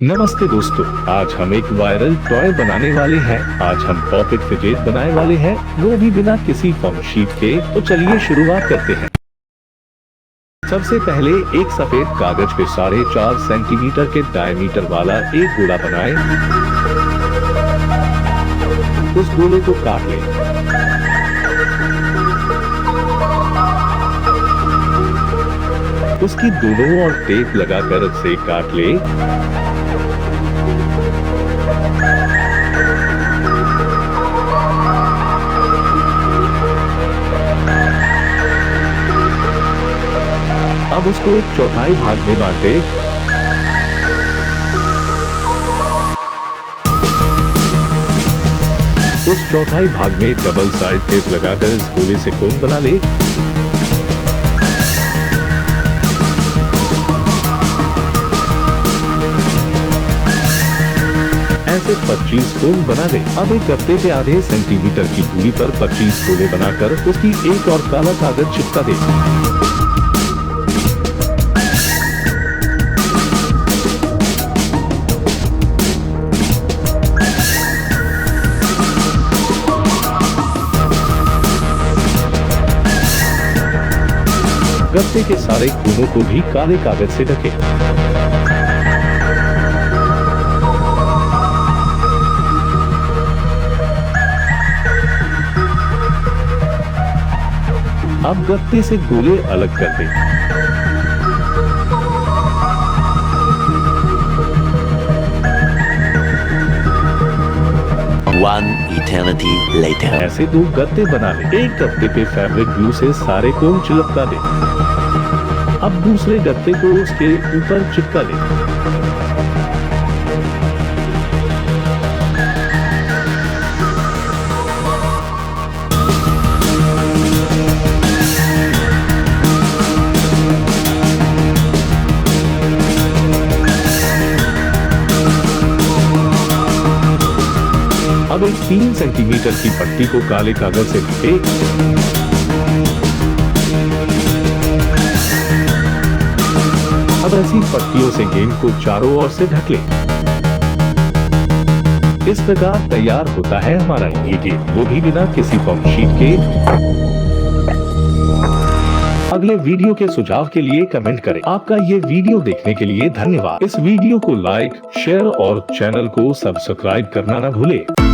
नमस्ते दोस्तों, आज हम एक वायरल टॉय बनाने वाले हैं। आज हम पॉकेट फिजेट बनाने वाले हैं, वो भी बिना किसी फॉर्म शीट के। तो चलिए शुरुआत करते हैं। सबसे पहले एक सफेद कागज पे 4.5 सेंटीमीटर के डायमीटर वाला एक गोला बनाएं। उस गोले को काट लें। उसकी दोनों ओर टेप लगाकर उसे काट लें। अब उसको एक चौथाई भाग में बांटे। उस चौथाई भाग में डबल साइड टेप लगाकर इस गोले से कोन बना ले। ऐसे 25 कोन बना ले। अब एक गत्ते पे आधे सेंटीमीटर की दूरी पर 25 गोले बनाकर उसकी एक और काला कागज चिपका दे। गत्ते के सारे कोनों को भी काले कागज से ढके। अब गत्ते से गोले अलग कर दें। One eternity later. ऐसे 2 गत्ते बना लें। एक गत्ते पे फैब्रिक ग्लू से सारे कोन चिपका दें। अब दूसरे गत्ते को उसके ऊपर चिपका दें। अब एक 3 सेंटीमीटर की पट्टी को काले कागज से ढके। अब ऐसी पट्टियों से गेंद को चारों ओर से ढक लें। इस प्रकार तैयार होता है हमारा ये गेम, वो भी बिना किसी फॉर्म शीट के। अगले वीडियो के सुझाव के लिए कमेंट करें। आपका ये वीडियो देखने के लिए धन्यवाद। इस वीडियो को लाइक, शेयर और चैनल को सब्सक्राइब करना न भूलें।